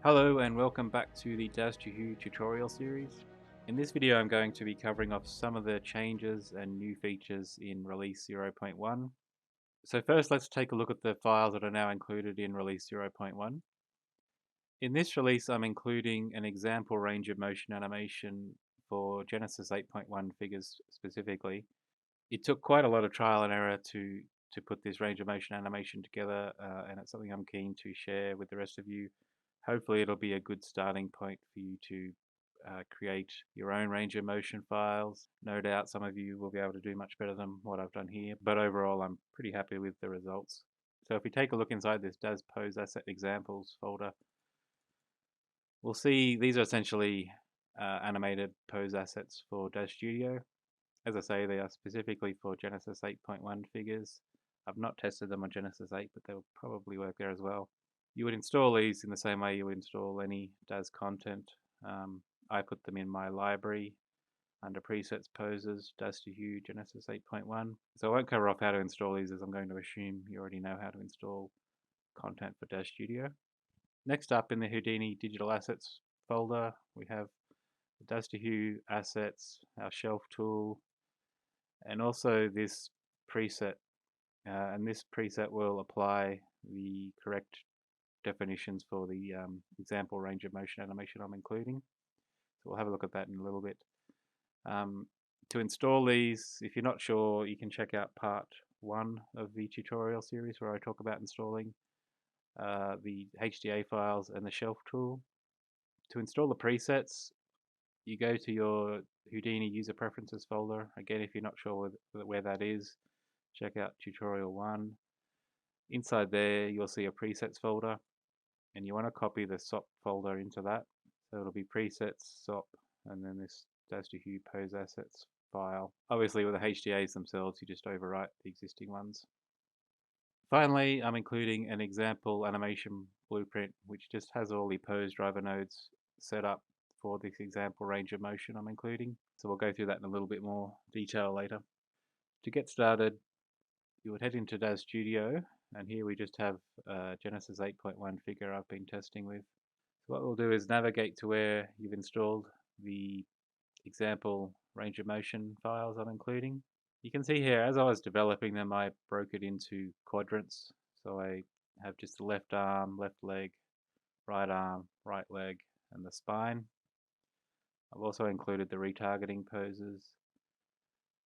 Hello and welcome back to the DazToHue tutorial series. In this video I'm going to be covering off some of the changes and new features in release 0.1. So first let's take a look at the files that are now included in release 0.1. In this release I'm including an example range of motion animation for Genesis 8.1 figures specifically. It took quite a lot of trial and error to put this range of motion animation together, and it's something I'm keen to share with the rest of you. Hopefully it'll be a good starting point for you to create your own range of motion files. No doubt some of you will be able to do much better than what I've done here, but overall I'm pretty happy with the results. So if we take a look inside this Daz Pose Asset Examples folder, we'll see these are essentially animated pose assets for Daz Studio. As I say, they are specifically for Genesis 8.1 figures. I've not tested them on Genesis 8, but they'll probably work there as well. You would install these in the same way you would install any Daz content. I put them in my library under presets, poses, DazToHue, Genesis 8.1. So I won't cover off how to install these, as I'm going to assume you already know how to install content for Daz Studio. Next up in the Houdini digital assets folder, we have the DazToHue assets, our shelf tool, and also this preset. And this preset will apply the correct definitions for the example range of motion animation I'm including. So we'll have a look at that in a little bit. To install these, if you're not sure, you can check out part 1 of the tutorial series where I talk about installing the HDA files and the shelf tool. To install the presets, you go to your Houdini user preferences folder. Again, if you're not sure where that is, check out tutorial 1. Inside there, you'll see a presets folder, and you want to copy the SOP folder into that. So it'll be presets, SOP, and then this DazToHue pose assets file. Obviously, with the HDAs themselves, you just overwrite the existing ones. Finally, I'm including an example animation blueprint, which just has all the pose driver nodes set up for this example range of motion I'm including. So we'll go through that in a little bit more detail later. To get started, you would head into Daz Studio, and here we just have Genesis 8.1 figure I've been testing with. So what we'll do is navigate to where you've installed the example range of motion files I'm including. You can see here, as I was developing them, I broke it into quadrants. So I have just the left arm, left leg, arm, right leg, and the spine. I've also included the retargeting poses.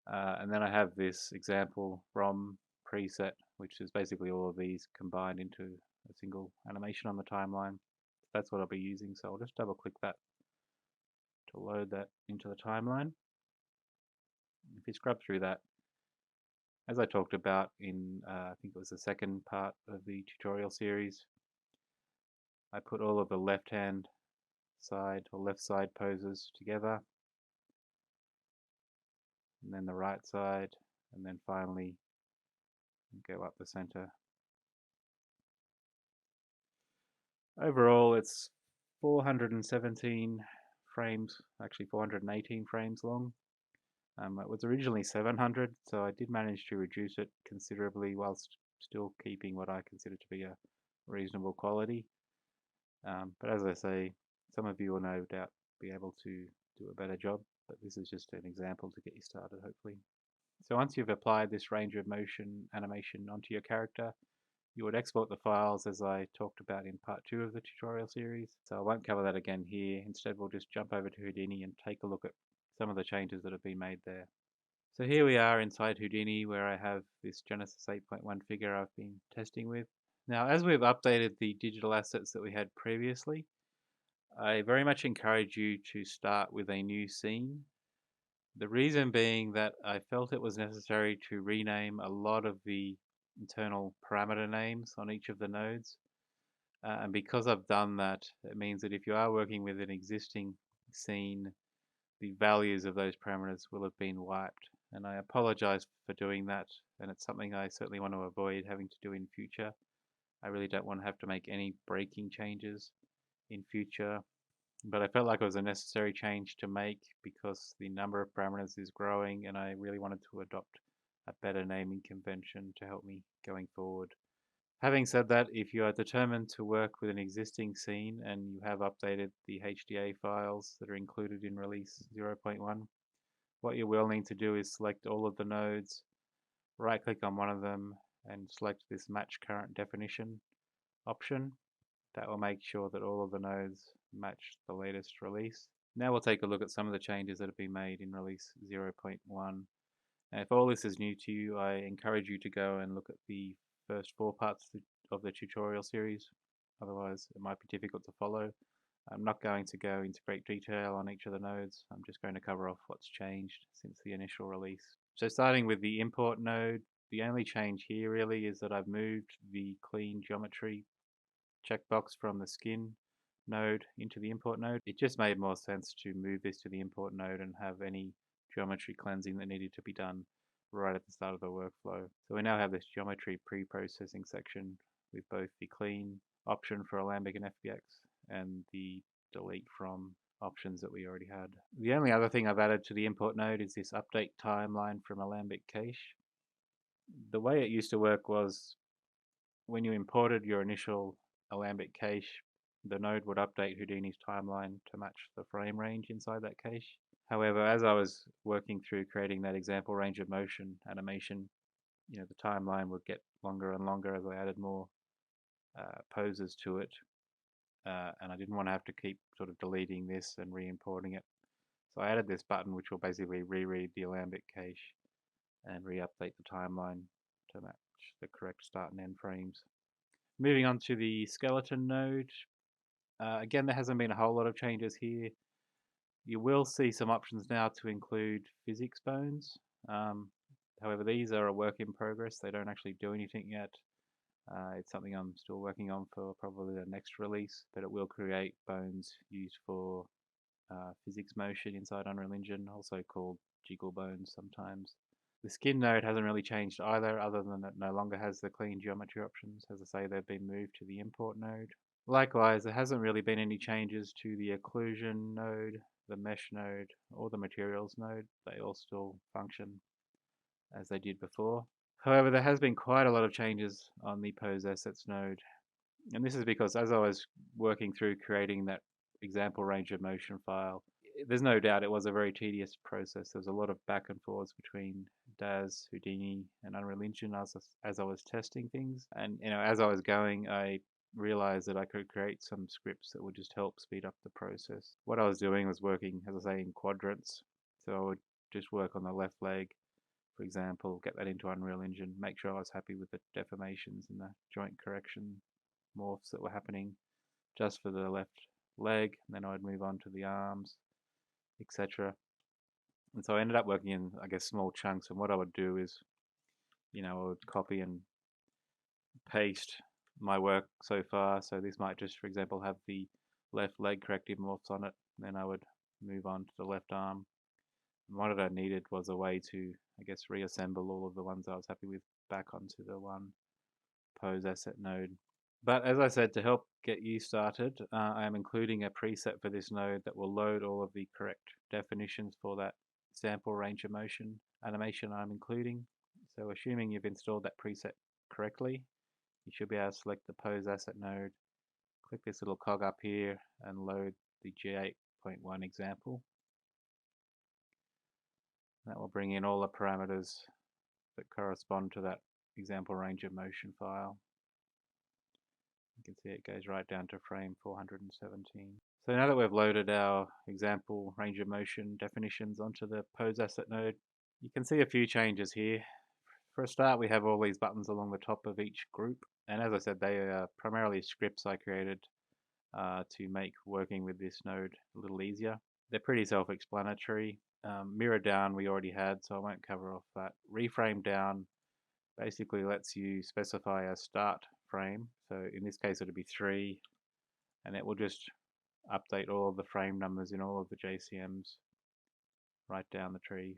And then I have this example from preset, which is basically all of these combined into a single animation on the timeline. That's what I'll be using, so I'll just double click that to load that into the timeline. If you scrub through that, as I talked about in, I think it was the second part of the tutorial series, I put all of the left-hand side or left side poses together, and then the right side, and then finally go up the center. Overall, it's 417 frames, actually 418 frames long. It was originally 700, so I did manage to reduce it considerably whilst still keeping what I consider to be a reasonable quality. But as I say, some of you will no doubt be able to do a better job, but this is just an example to get you started, hopefully. So once you've applied this range of motion animation onto your character, you would export the files as I talked about in part 2 of the tutorial series. So I won't cover that again here. Instead, we'll just jump over to Houdini and take a look at some of the changes that have been made there. So here we are inside Houdini, where I have this Genesis 8.1 figure I've been testing with. Now, as we've updated the digital assets that we had previously, I very much encourage you to start with a new scene. The reason being that I felt it was necessary to rename a lot of the internal parameter names on each of the nodes. And because I've done that, it means that if you are working with an existing scene, the values of those parameters will have been wiped. And I apologize for doing that, and it's something I certainly want to avoid having to do in future. I really don't want to have to make any breaking changes in future, but I felt like it was a necessary change to make because the number of parameters is growing, and I really wanted to adopt a better naming convention to help me going forward. Having said that, if you are determined to work with an existing scene and you have updated the HDA files that are included in release 0.1, what you will need to do is select all of the nodes, right click on one of them and select this match current definition option. That will make sure that all of the nodes match the latest release. Now we'll take a look at some of the changes that have been made in release 0.1. And if all this is new to you, I encourage you to go and look at the first 4 parts of the tutorial series. Otherwise, it might be difficult to follow. I'm not going to go into great detail on each of the nodes. I'm just going to cover off what's changed since the initial release. So starting with the import node, the only change here really is that I've moved the clean geometry checkbox from the skin node into the import node. It just made more sense to move this to the import node and have any geometry cleansing that needed to be done right at the start of the workflow. So we now have this geometry pre-processing section with both the clean option for Alembic and FBX and the delete from options that we already had. The only other thing I've added to the import node is this update timeline from Alembic cache. The way it used to work was when you imported your initial Alembic cache, the node would update Houdini's timeline to match the frame range inside that cache. However, as I was working through creating that example range of motion animation, the timeline would get longer and longer as I added more poses to it. And I didn't want to have to keep sort of deleting this and re-importing it. So I added this button which will basically reread the Alembic cache and re-update the timeline to match the correct start and end frames. Moving on to the skeleton node. Again, there hasn't been a whole lot of changes here. You will see some options now to include physics bones. However, these are a work in progress. They don't actually do anything yet. It's something I'm still working on for probably the next release, but it will create bones used for physics motion inside Unreal Engine, also called jiggle bones sometimes. The skin node hasn't really changed either, other than it no longer has the clean geometry options. As I say, they've been moved to the import node. Likewise, there hasn't really been any changes to the occlusion node, the mesh node, or the materials node. They all still function as they did before. However, there has been quite a lot of changes on the pose assets node. And this is because as I was working through creating that example range of motion file, there's no doubt it was a very tedious process. There was a lot of back and forths between Daz, Houdini, and Unreal Engine as I was testing things. And as I was going, I realized that I could create some scripts that would just help speed up the process. What I was doing was working, as I say, in quadrants. So I would just work on the left leg, for example, get that into Unreal Engine, make sure I was happy with the deformations and the joint correction morphs that were happening just for the left leg, and then I'd move on to the arms, etc. And so I ended up working in, I guess, small chunks, and what I would do is, I would copy and paste my work so far. So this might just, for example, have the left leg corrective morphs on it, and then I would move on to the left arm. And what I needed was a way to, I guess, reassemble all of the ones I was happy with back onto the one pose asset node. But as I said, to help get you started, I am including a preset for this node that will load all of the correct definitions for that sample range of motion animation I'm including. So assuming you've installed that preset correctly, you should be able to select the pose asset node, click this little cog up here and load the G8.1 example. That will bring in all the parameters that correspond to that example range of motion file. You can see it goes right down to frame 417. So now that we've loaded our example range of motion definitions onto the pose asset node, you can see a few changes here. For a start, we have all these buttons along the top of each group. And as I said, they are primarily scripts I created to make working with this node a little easier. They're pretty self-explanatory. Mirror down we already had, so I won't cover off that. Reframe down basically lets you specify a start frame. So in this case, it'll be 3, and it will just update all of the frame numbers in all of the JCMs right down the tree.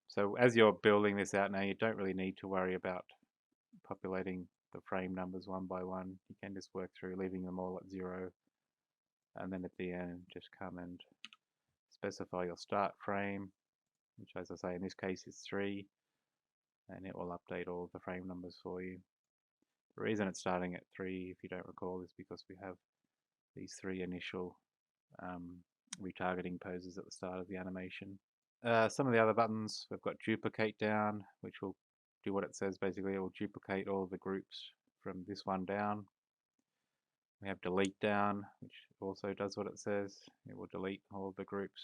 So as you're building this out now, you don't really need to worry about populating the frame numbers one by one. You can just work through leaving them all at 0, and then at the end just come and specify your start frame, which, as I say, in this case is 3, and it will update all of the frame numbers for you. The reason it's starting at 3, if you don't recall, is because we have these 3 initial retargeting poses at the start of the animation. Some of the other buttons, we've got duplicate down, which will do what it says. Basically, it will duplicate all of the groups from this one down. We have delete down, which also does what it says. It will delete all of the groups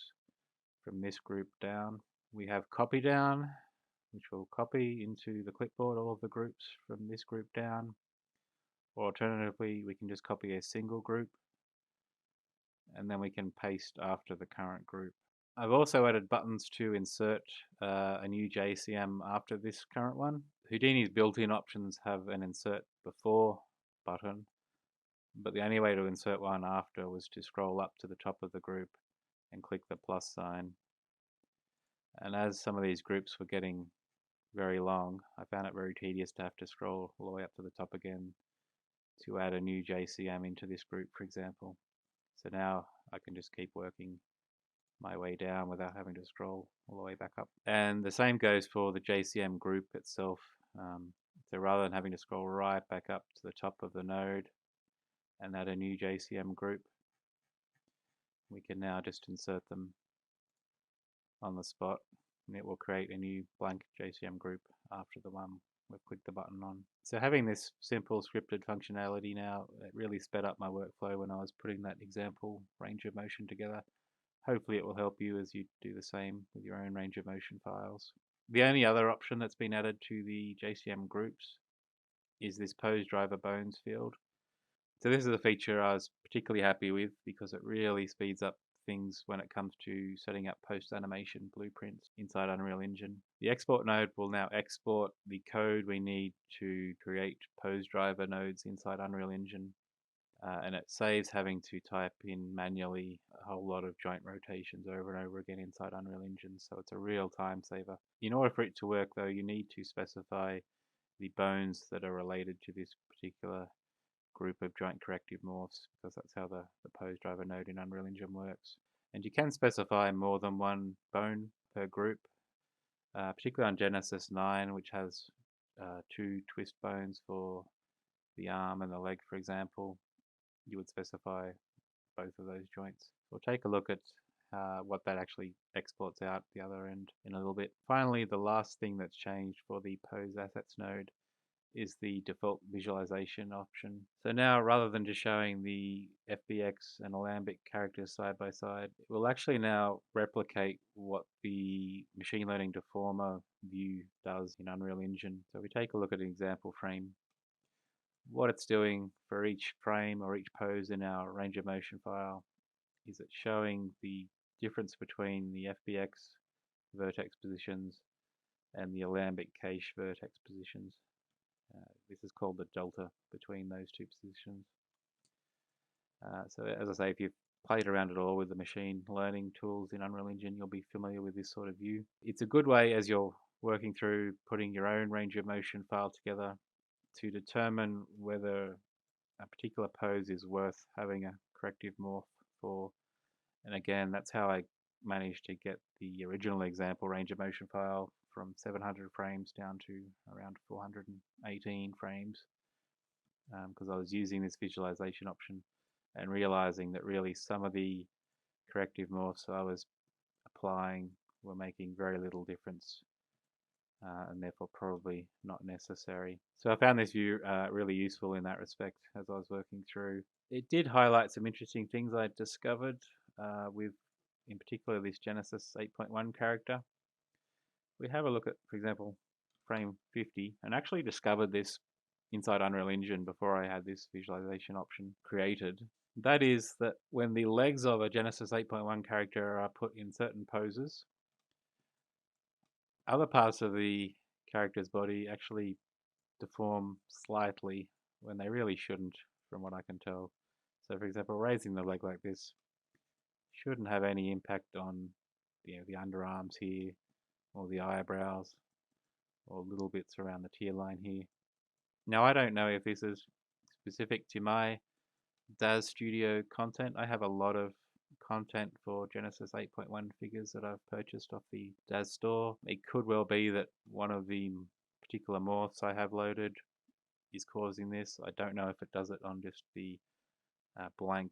from this group down. We have copy down, which will copy into the clipboard all of the groups from this group down. Or alternatively, we can just copy a single group and then we can paste after the current group. I've also added buttons to insert a new JCM after this current one. Houdini's built-in options have an insert before button, but the only way to insert one after was to scroll up to the top of the group and click the plus sign. And as some of these groups were getting very long, I found it very tedious to have to scroll all the way up to the top again to add a new JCM into this group, for example. So now I can just keep working my way down without having to scroll all the way back up. And the same goes for the JCM group itself. So rather than having to scroll right back up to the top of the node and add a new JCM group, we can now just insert them on the spot, and it will create a new blank JCM group after the one we've clicked the button on. So having this simple scripted functionality now, it really sped up my workflow when I was putting that example range of motion together. Hopefully it will help you as you do the same with your own range of motion files. The only other option that's been added to the JCM groups is this pose driver bones field. So this is a feature I was particularly happy with because it really speeds up things when it comes to setting up post-animation blueprints inside Unreal Engine. The export node will now export the code we need to create pose driver nodes inside Unreal Engine. And it saves having to type in manually a whole lot of joint rotations over and over again inside Unreal Engine, so it's a real time saver. In order for it to work though, you need to specify the bones that are related to this particular group of joint corrective morphs, because that's how the pose driver node in Unreal Engine works. And you can specify more than one bone per group, particularly on Genesis 9, which has 2 twist bones for the arm and the leg, for example. You would specify both of those joints. We'll take a look at what that actually exports out the other end in a little bit. Finally, the last thing that's changed for the pose assets node is the default visualization option. So now, rather than just showing the FBX and Alembic characters side by side, it will actually now replicate what the machine learning deformer view does in Unreal Engine. So we take a look at an example frame. What it's doing for each frame or each pose in our range of motion file is it's showing the difference between the FBX vertex positions and the Alembic cache vertex positions. This is called the delta between those 2 positions. So as I say, if you've played around at all with the machine learning tools in Unreal Engine, you'll be familiar with this sort of view. It's a good way as you're working through putting your own range of motion file together to determine whether a particular pose is worth having a corrective morph for. And again, that's how I managed to get the original example range of motion file from 700 frames down to around 418 frames, because I was using this visualization option and realizing that really some of the corrective morphs I was applying were making very little difference, and therefore probably not necessary. So I found this view really useful in that respect as I was working through. It did highlight some interesting things I discovered with, in particular, this Genesis 8.1 character. We have a look at, for example, frame 50, and actually discovered this inside Unreal Engine before I had this visualization option created. That is that when the legs of a Genesis 8.1 character are put in certain poses, other parts of the character's body actually deform slightly when they really shouldn't, from what I can tell. So for example, raising the leg like this shouldn't have any impact on the underarms here, or the eyebrows, or little bits around the tear line here. Now I don't know if this is specific to my Daz Studio content. I have a lot of content for Genesis 8.1 figures that I've purchased off the Daz store. It could well be that one of the particular morphs I have loaded is causing this. I don't know if it does it on just the blank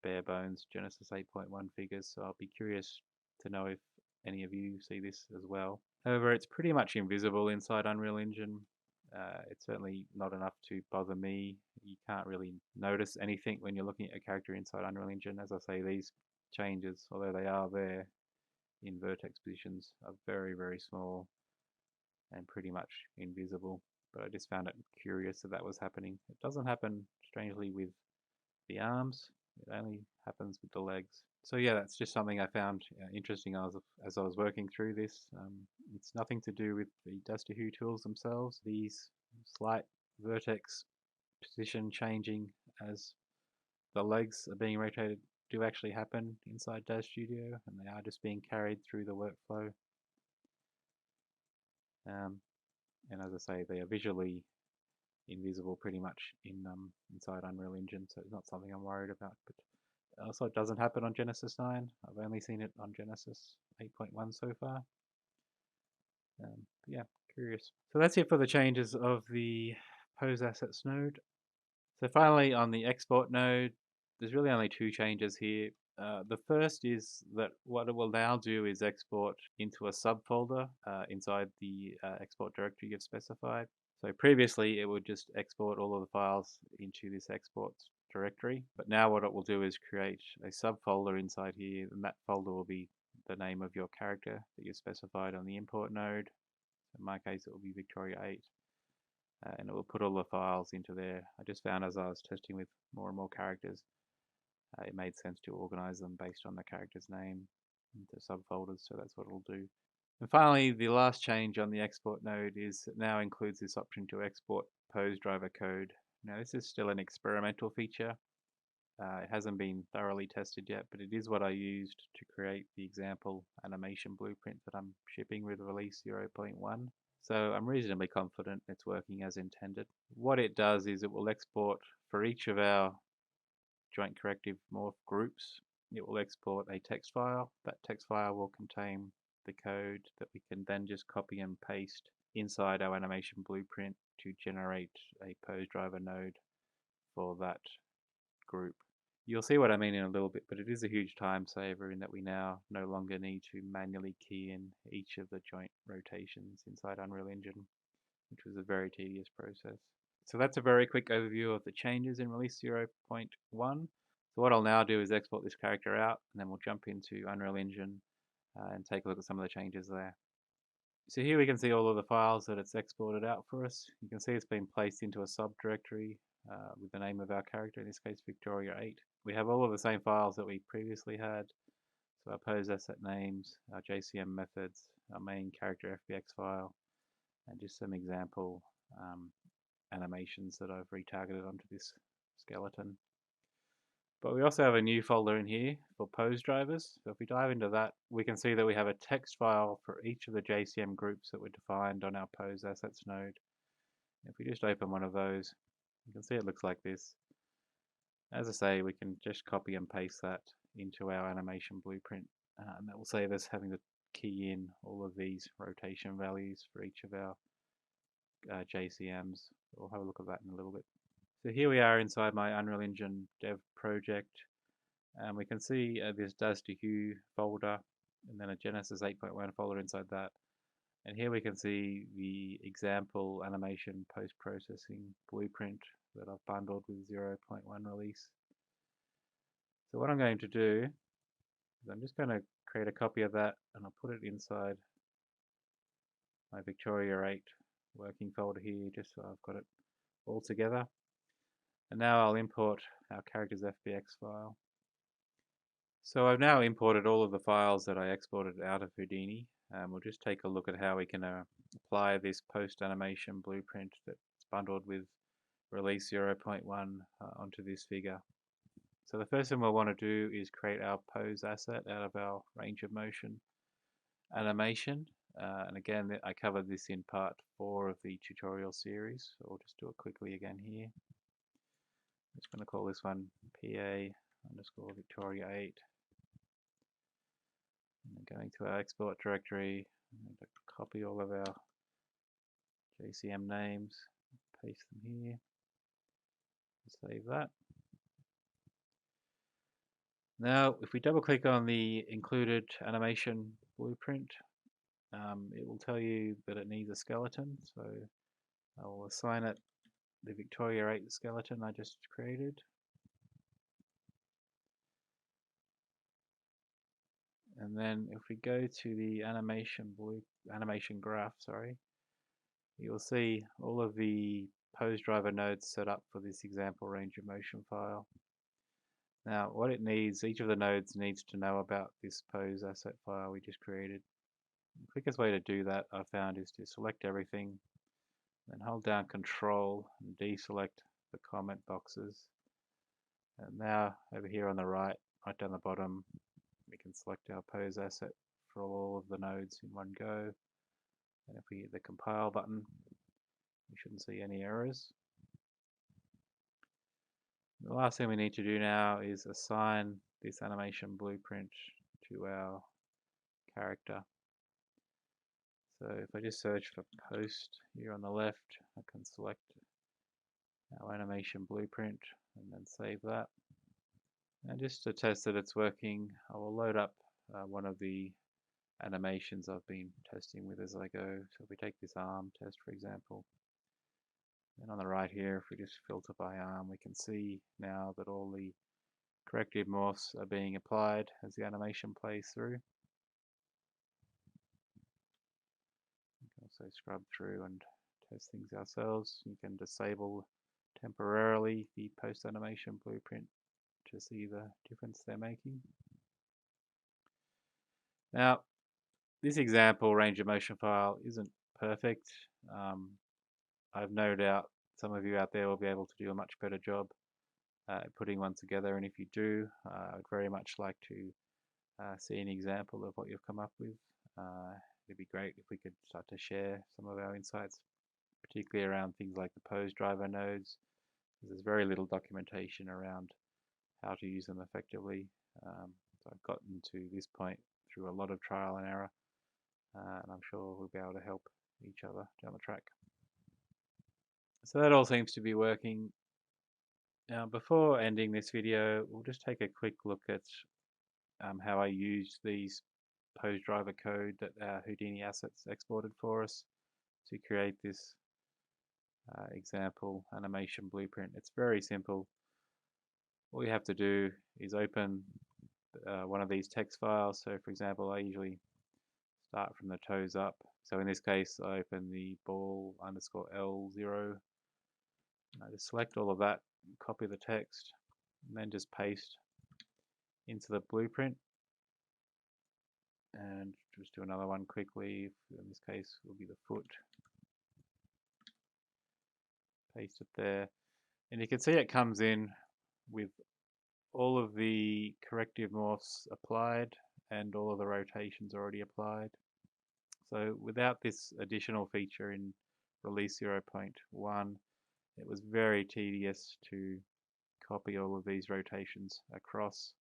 bare bones Genesis 8.1 figures, so I'll be curious to know if any of you see this as well. However, it's pretty much invisible inside Unreal Engine. It's certainly not enough to bother me. You can't really notice anything when you're looking at a character inside Unreal Engine. As I say, these changes, although they are there in vertex positions, are very, very small and pretty much invisible. But I just found it curious that that was happening. It doesn't happen, strangely, with the arms. It only happens with the legs. So yeah, that's just something I found interesting as I was working through this. It's nothing to do with the DazToHue tools themselves. These slight vertex position changing as the legs are being rotated do actually happen inside Daz Studio, and they are just being carried through the workflow. And as I say, they are visually invisible pretty much inside Unreal Engine, so it's not something I'm worried about. But also, it doesn't happen on Genesis 9. I've only seen it on Genesis 8.1 so far. Yeah, curious. So that's it for the changes of the pose assets node. So finally, on the export node, there's really only two changes here. The first is that what it will now do is export into a subfolder inside the export directory you've specified. So previously, it would just export all of the files into this export directory. But now what it will do is create a subfolder inside here, and that folder will be the name of your character that you specified on the import node. In my case, it will be Victoria 8. And it will put all the files into there. I just found as I was testing with more and more characters, it made sense to organize them based on the character's name into subfolders, so that's what it'll do. And finally, the last change on the export node is it now includes this option to export pose driver code. Now, this is still an experimental feature. It hasn't been thoroughly tested yet, but it is what I used to create the example animation blueprint that I'm shipping with release 0.1. So I'm reasonably confident it's working as intended. What it does is it will export for each of our joint corrective morph groups. It will export a text file. That text file will contain the code that we can then just copy and paste inside our animation blueprint to generate a pose driver node for that group. You'll see what I mean in a little bit, but it is a huge time saver in that we now no longer need to manually key in each of the joint rotations inside Unreal Engine, which was a very tedious process. So that's a very quick overview of the changes in release 0.1. So what I'll now do is export this character out, and then we'll jump into Unreal Engine and take a look at some of the changes there. So here we can see all of the files that it's exported out for us. You can see it's been placed into a subdirectory with the name of our character, in this case Victoria 8. We have all of the same files that we previously had. So our pose asset names, our JCM methods, our main character FBX file, and just some example animations that I've retargeted onto this skeleton. But we also have a new folder in here for pose drivers. So if we dive into that, we can see that we have a text file for each of the JCM groups that were defined on our pose assets node. If we just open one of those, you can see it looks like this. As I say, we can just copy and paste that into our animation blueprint, and that will save us having to key in all of these rotation values for each of our JCMs. We'll have a look at that in a little bit. So here we are inside my Unreal Engine dev project, and we can see this DazToHue folder and then a Genesis 8.1 folder inside that. And here we can see the example animation post-processing blueprint that I've bundled with 0.1 release. So what I'm going to do is I'm just going to create a copy of that, and I'll put it inside my Victoria 8 working folder here, just so I've got it all together. And now I'll import our character's FBX file. So I've now imported all of the files that I exported out of Houdini. We'll just take a look at how we can apply this post-animation blueprint that's bundled with release 0.1 onto this figure. So the first thing we'll want to do is create our pose asset out of our range of motion animation. And again, I covered this in part 4 of the tutorial series, so I'll just do it quickly again here. I'm just going to call this one PA Victoria 8. And going to our export directory, I'm going to copy all of our JCM names, paste them here, save that. Now, if we double click on the included animation blueprint, it will tell you that it needs a skeleton. So I will assign it the Victoria 8 skeleton I just created. And then if we go to the animation graph, you'll see all of the pose driver nodes set up for this example range of motion file. Now, what it needs, each of the nodes needs to know about this pose asset file we just created. The quickest way to do that, I found, is to select everything, then hold down Control and deselect the comment boxes. And now, over here on the right down the bottom, we can select our pose asset for all of the nodes in one go. And if we hit the compile button, we shouldn't see any errors. The last thing we need to do now is assign this animation blueprint to our character. So if I just search for post here on the left, I can select our animation blueprint and then save that. And just to test that it's working, I will load up one of the animations I've been testing with as I go. So if we take this arm test, for example, and on the right here, if we just filter by arm, we can see now that all the corrective morphs are being applied as the animation plays through. We can also scrub through and test things ourselves. You can disable temporarily the post animation blueprint to see the difference they're making. Now, this example range of motion file isn't perfect. I've no doubt some of you out there will be able to do a much better job putting one together, and if you do, I'd very much like to see an example of what you've come up with. It'd be great if we could start to share some of our insights, particularly around things like the pose driver nodes. There's very little documentation around how to use them effectively. So I've gotten to this point through a lot of trial and error, and I'm sure we'll be able to help each other down the track. So that all seems to be working. Now, before ending this video, we'll just take a quick look at how I used these pose driver code that our Houdini assets exported for us to create this example animation blueprint. It's very simple. All you have to do is open one of these text files. So for example, I usually start from the toes up. So in this case, I open the ball underscore L0. I just select all of that, copy the text, and then just paste into the blueprint. And just do another one quickly. In this case, will be the foot. Paste it there. And you can see it comes in with all of the corrective morphs applied and all of the rotations already applied. So without this additional feature in release 0.1, it was very tedious to copy all of these rotations across.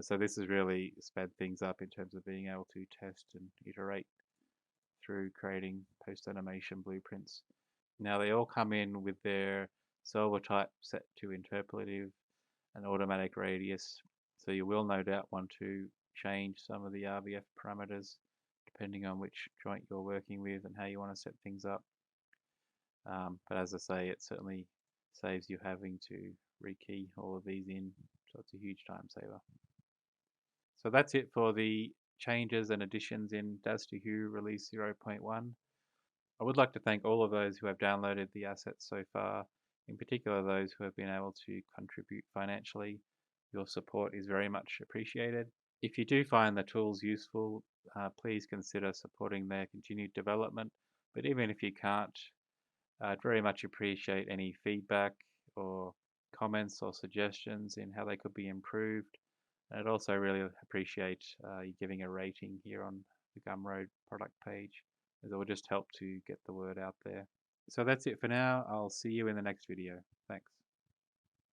So this has really sped things up in terms of being able to test and iterate through creating post-animation blueprints. Now they all come in with their solver type set to interpolative and automatic radius. So you will no doubt want to change some of the RBF parameters depending on which joint you're working with and how you want to set things up. But as I say, it certainly saves you having to rekey all of these in, so it's a huge time saver. So that's it for the changes and additions in DazToHue release 0.1. I would like to thank all of those who have downloaded the assets so far, in particular those who have been able to contribute financially. Your support is very much appreciated. If you do find the tools useful, please consider supporting their continued development. But even if you can't, I'd very much appreciate any feedback or comments or suggestions in how they could be improved. And I'd also really appreciate you giving a rating here on the Gumroad product page, as it will just help to get the word out there. So that's it for now. I'll see you in the next video. Thanks.